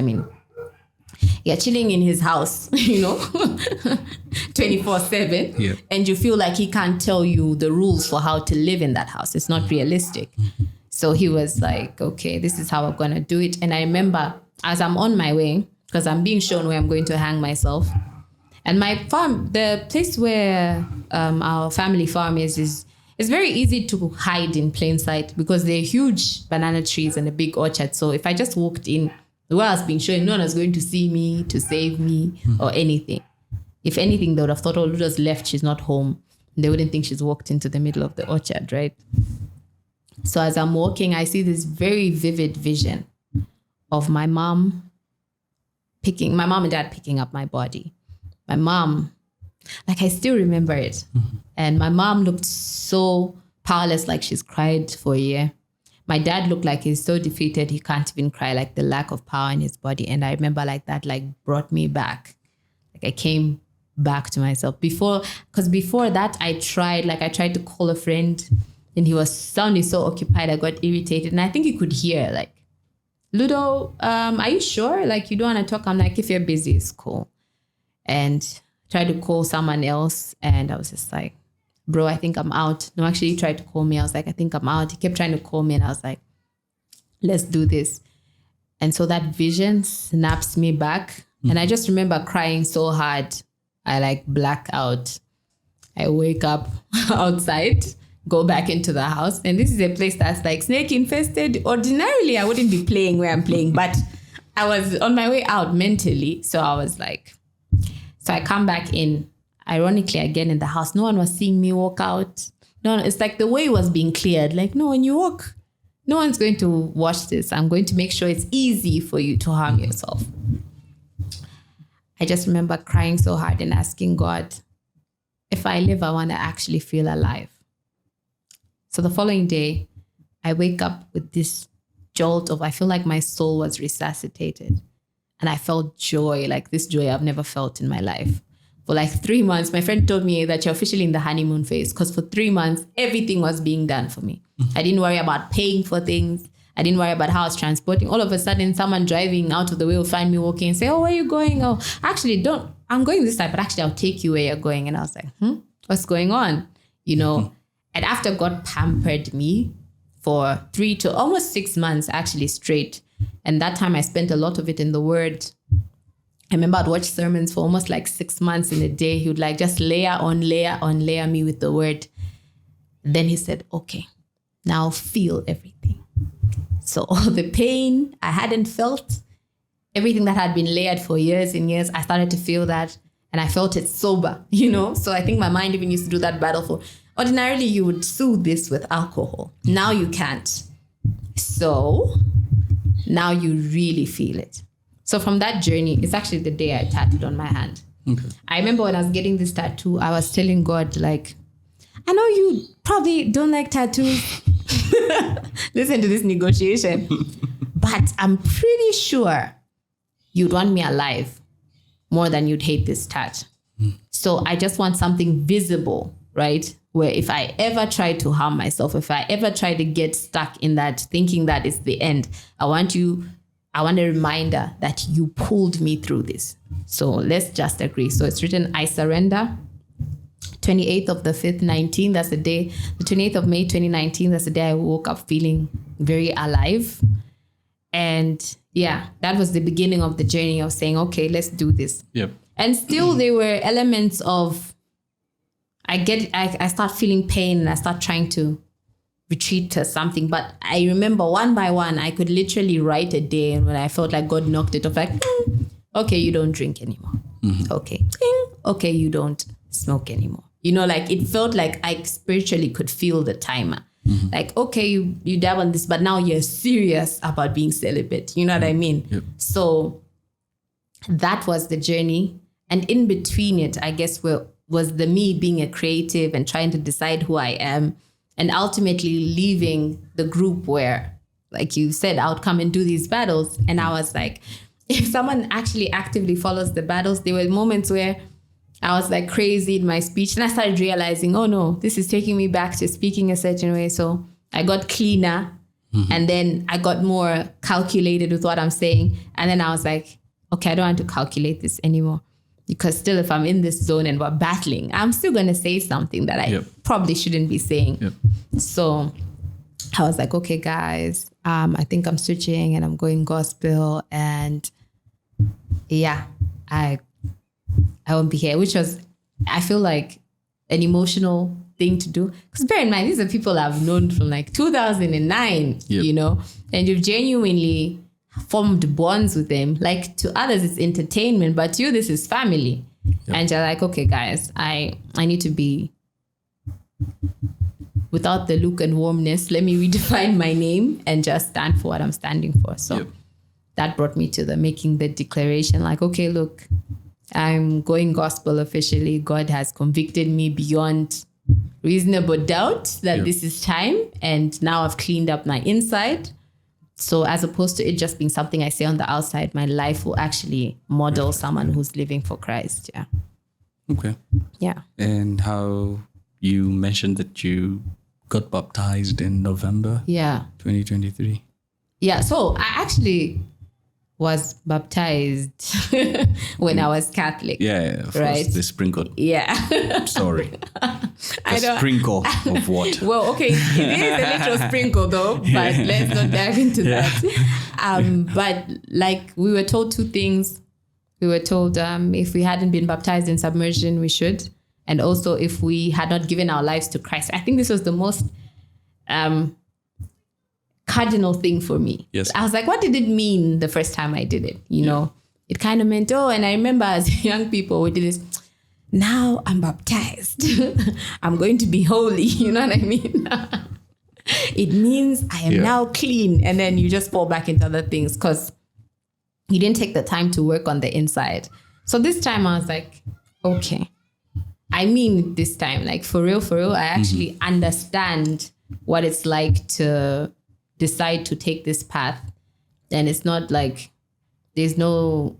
you're chilling in his house, 24/7. Yeah. And you feel like he can't tell you the rules for how to live in that house. It's not realistic. So he was like, okay, this is how I'm going to do it. And I remember as I'm on my way, because I'm being shown where I'm going to hang myself. And my farm, the place where our family farm is very easy to hide in plain sight because they're huge banana trees and a big orchard. So if I just walked in, the way I was being shown, no one was going to see me, to save me or anything. If anything, they would have thought, oh, Luda's left, she's not home. They wouldn't think she's walked into the middle of the orchard, right? So as I'm walking, I see this very vivid vision of my mom and dad picking up my body. My mom, like, I still remember it. And my mom looked so powerless, like she's cried for a year. My dad looked like he's so defeated, he can't even cry, like the lack of power in his body. And I remember like that, like, brought me back. Like, I came back to myself. Before that, I tried to call a friend and he was sounding so occupied, I got irritated. And I think he could hear, like, Ludo, are you sure? Like, you don't want to talk? I'm like, if you're busy, it's cool. And tried to call someone else. And I was just like, bro, I think I'm out. No, actually, he tried to call me. I was like, I think I'm out. He kept trying to call me. And I was like, let's do this. And so that vision snaps me back. And I just remember crying so hard. I like black out. I wake up outside, go back into the house. And this is a place that's like snake infested. Ordinarily, I wouldn't be playing where I'm playing, but I was on my way out mentally. So I was like, so I come back in, ironically, again in the house. No one was seeing me walk out. No, it's like the way was being cleared. Like, no, when you walk, no one's going to watch this. I'm going to make sure it's easy for you to harm yourself. I just remember crying so hard and asking God, if I live, I want to actually feel alive. So the following day, I wake up with this jolt of, I feel like my soul was resuscitated. And I felt joy, like this joy I've never felt in my life. For like 3 months, my friend told me that you're officially in the honeymoon phase because for 3 months, everything was being done for me. I didn't worry about paying for things. I didn't worry about how I was transporting. All of a sudden, someone driving out of the way will find me walking and say, oh, where are you going? Oh, actually, I'm going this side, but actually I'll take you where you're going. And I was like, what's going on? And after God pampered me for 3 to almost 6 months, actually straight. And that time I spent a lot of it in the Word. I remember I'd watch sermons for almost like 6 months in a day. He would like just layer on layer me with the word. Then he said, okay, now feel everything. So all the pain I hadn't felt, everything that had been layered for years and years, I started to feel that, and I felt it sober, So I think my mind even used to do that battle for, ordinarily you would soothe this with alcohol. Now you can't. So now you really feel it. So from that journey, it's actually the day I tattooed on my hand. Okay. I remember when I was getting this tattoo, I was telling God, like, I know you probably don't like tattoos. Listen to this negotiation. But I'm pretty sure you'd want me alive more than you'd hate this tat. So I just want something visible, right? Where if I ever try to harm myself, if I ever try to get stuck in that thinking that it's the end, I want a reminder that you pulled me through this. So let's just agree. So it's written, I surrender. 28th of the 5th, 19, that's the day. The 28th of May, 2019, that's the day I woke up feeling very alive. And yeah, that was the beginning of the journey of saying, okay, let's do this. Yep. And still there were elements of, I start feeling pain and I start trying to retreat to something. But I remember one by one, I could literally write a day and when I felt like God knocked it off, like, okay, you don't drink anymore. Mm-hmm. Okay, you don't smoke anymore. Like it felt like I spiritually could feel the timer. Mm-hmm. Like, okay, you dabble in this, but now you're serious about being celibate. You know what I mean? Yep. So that was the journey. And in between it, I guess, was the me being a creative and trying to decide who I am. And ultimately leaving the group where, like you said, I would come and do these battles. And I was like, if someone actually actively follows the battles, there were moments where I was like crazy in my speech. And I started realizing, oh no, this is taking me back to speaking a certain way. So I got cleaner and then I got more calculated with what I'm saying. And then I was like, okay, I don't want to calculate this anymore. Because still, if I'm in this zone and we're battling, I'm still going to say something that I probably shouldn't be saying. Yep. So I was like, okay, guys, I think I'm switching and I'm going gospel. And yeah, I won't be here, which was, I feel like, an emotional thing to do. Because bear in mind, these are people I've known from like 2009, and you've genuinely formed bonds with them. Like to others, it's entertainment, but to you, this is family. Yep. And you're like, okay, guys, I need to be without the look and warmness. Let me redefine my name and just stand for what I'm standing for. So that brought me to making the declaration like, okay, look, I'm going gospel officially. God has convicted me beyond reasonable doubt that this is time. And now I've cleaned up my inside. So as opposed to it just being something I say on the outside, my life will actually model someone who's living for Christ. Yeah. Okay. Yeah. And how you mentioned that you got baptized in November 2023. Yeah. So I actually was baptized when I was Catholic. Yeah, of right? course. The sprinkle. Yeah. Sorry. The sprinkle of what? Well, okay, it is a literal sprinkle though, but let's not dive into that. But like we were told two things. We were told if we hadn't been baptized in submersion, we should. And also if we had not given our lives to Christ. I think this was the most cardinal thing for me. Yes. I was like, what did it mean the first time I did it? You know, it kind of meant, and I remember as young people, we did this, now I'm baptized. I'm going to be holy. You know what I mean? It means I am now clean. And then you just fall back into other things because you didn't take the time to work on the inside. So this time I was like, okay. I mean, this time, like for real, I actually understand what it's like to decide to take this path. And it's not like it's not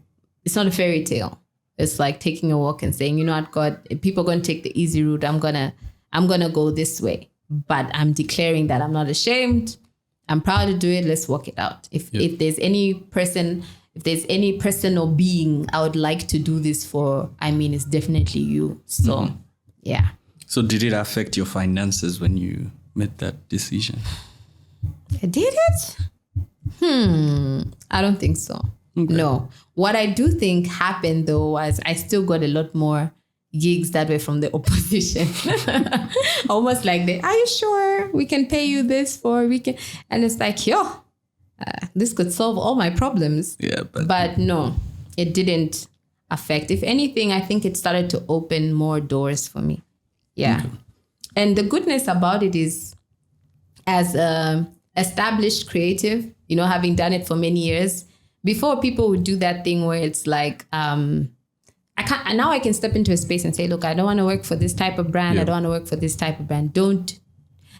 a fairy tale. It's like taking a walk and saying, you know what, God, if people are going to take the easy route, I'm gonna go this way. But I'm declaring that I'm not ashamed. I'm proud to do it. Let's walk it out. If there's any person or being I would like to do this for, I mean, it's definitely you. So, So did it affect your finances when you made that decision? Did it? I don't think so. No. What I do think happened though was I still got a lot more gigs that were from the opposition. Almost like are you sure we can pay you this for a weekend? And it's like, this could solve all my problems. Yeah, but no, it didn't affect. If anything, I think it started to open more doors for me. Yeah. Okay. And the goodness about it is, as a established creative, having done it for many years, before people would do that thing where it's like, now I can step into a space and say, look, I don't want to work for this type of brand. I don't want to work for this type of brand. Don't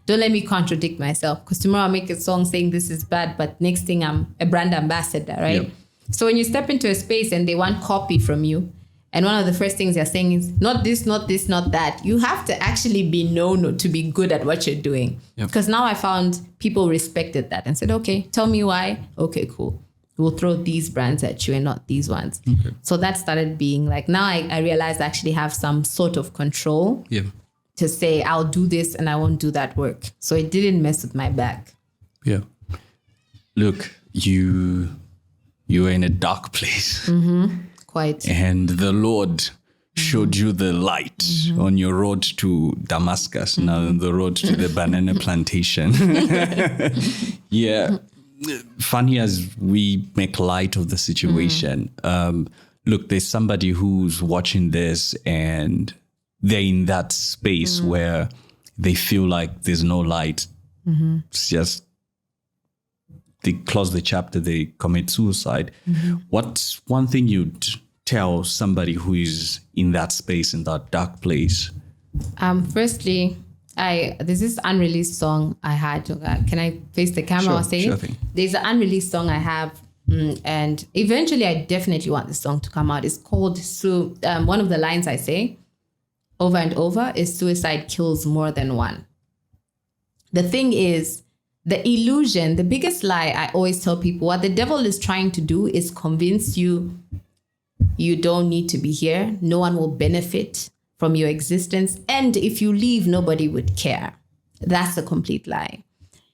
let me contradict myself, because tomorrow I'll make a song saying this is bad, but next thing I'm a brand ambassador, right? Yep. So when you step into a space and they want copy from you, and one of the first things they're saying is not this, not this, not that, you have to actually be known to be good at what you're doing. Because now I found people respected that and said, okay, tell me why. Okay, cool. We'll throw these brands at you and not these ones. Okay. So that started being like, now I realized I actually have some sort of control to say, I'll do this and I won't do that work. So it didn't mess with my back. Yeah. Look, you were in a dark place. Mm-hmm. Quite. And the Lord showed you the light on your road to Damascus, now the road to the banana plantation. Yeah. Funny as we make light of the situation, look, there's somebody who's watching this and they're in that space where they feel like there's no light. It's just, they close the chapter, they commit suicide. What's one thing you'd tell somebody who is in that space, in that dark place? Firstly, there's this unreleased song I had. Can I face the camera or say it? There's an unreleased song I have, and eventually I definitely want this song to come out. It's called, one of the lines I say over and over is, suicide kills more than one. The thing is, the illusion, the biggest lie I always tell people, what the devil is trying to do is convince you don't need to be here. No one will benefit from your existence. And if you leave, nobody would care. That's a complete lie.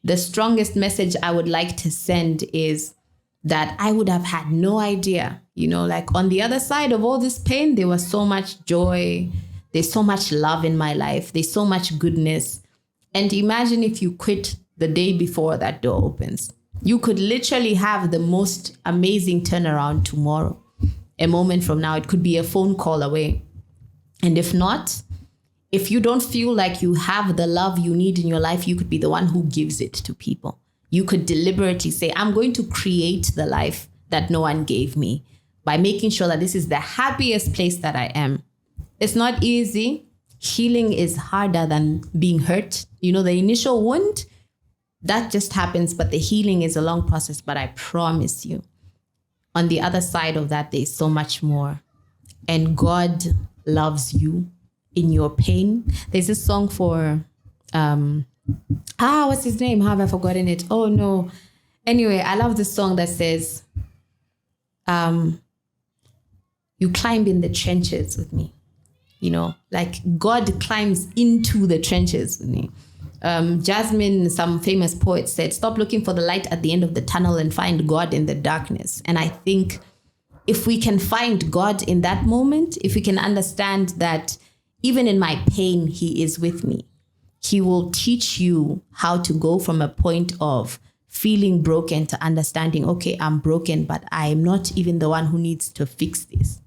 The strongest message I would like to send is that I would have had no idea, like on the other side of all this pain, there was so much joy. There's so much love in my life. There's so much goodness. And imagine if you quit the day before that door opens. You could literally have the most amazing turnaround tomorrow. A moment from now, it could be a phone call away. And if not, if you don't feel like you have the love you need in your life, you could be the one who gives it to people. You could deliberately say, I'm going to create the life that no one gave me by making sure that this is the happiest place that I am. It's not easy. Healing is harder than being hurt. The initial wound, that just happens, but the healing is a long process. But I promise you, on the other side of that, there's so much more. And God loves you in your pain. There's this song for, what's his name? How have I forgotten it? Oh, no. Anyway, I love this song that says, you climb in the trenches with me. Like God climbs into the trenches with me. Jasmine, some famous poet, said, stop looking for the light at the end of the tunnel and find God in the darkness. And I think if we can find God in that moment, if we can understand that even in my pain, he is with me, he will teach you how to go from a point of feeling broken to understanding, okay, I'm broken, but I'm not even the one who needs to fix this.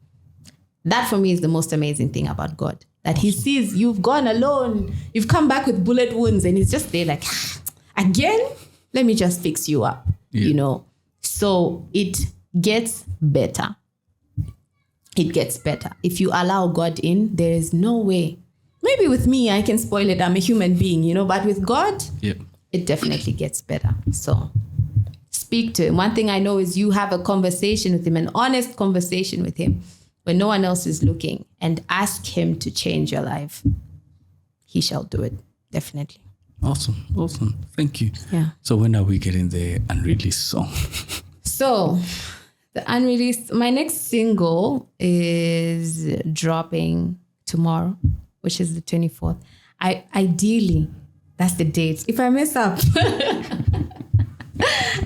That for me is the most amazing thing about God. That he sees you've gone alone, you've come back with bullet wounds, and he's just there like, again, let me just fix you up, So it gets better. It gets better. If you allow God in, there is no way. Maybe with me, I can spoil it. I'm a human being, but with God, it definitely gets better. So speak to him. One thing I know is you have a conversation with him, an honest conversation with him, when no one else is looking, and ask him to change your life. He shall do it, definitely. Awesome. Thank you. Yeah. So when are we getting the unreleased song? So the unreleased, my next single is dropping tomorrow, which is the 24th. Ideally, that's the date. If I mess up,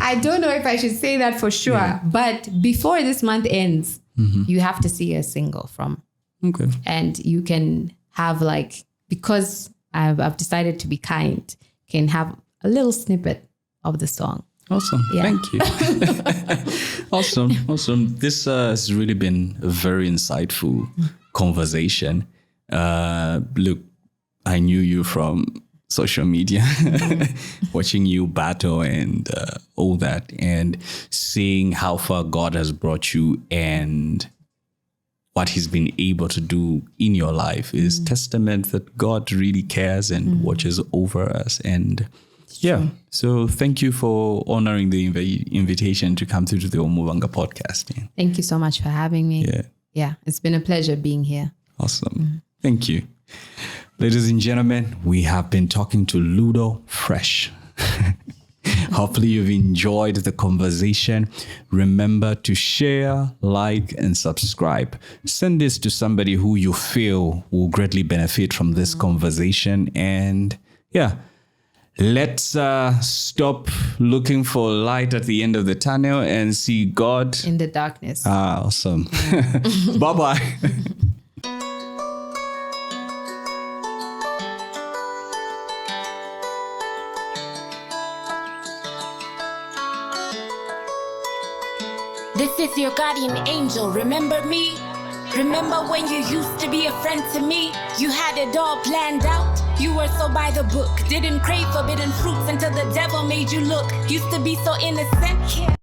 I don't know if I should say that for sure, but before this month ends, you have to see a single from. Okay. And you can have like, because I've decided to be kind, can have a little snippet of the song. Awesome. Yeah. Thank you. Awesome. This has really been a very insightful conversation. Look, I knew you from social media, watching you battle and all that, and seeing how far God has brought you and what he's been able to do in your life is testament that God really cares and watches over us. And so thank you for honoring the invitation to come through to the Umubanga podcast. Thank you so much for having me. Yeah, it's been a pleasure being here. Awesome. Thank you. Ladies and gentlemen, we have been talking to LUDO Freshe. Hopefully you've enjoyed the conversation. Remember to share, like, and subscribe. Send this to somebody who you feel will greatly benefit from this conversation. And let's stop looking for light at the end of the tunnel and see God in the darkness. Awesome. Bye-bye. This is your guardian angel, remember me? Remember when you used to be a friend to me? You had it all planned out, you were so by the book. Didn't crave forbidden fruits until the devil made you look. Used to be so innocent.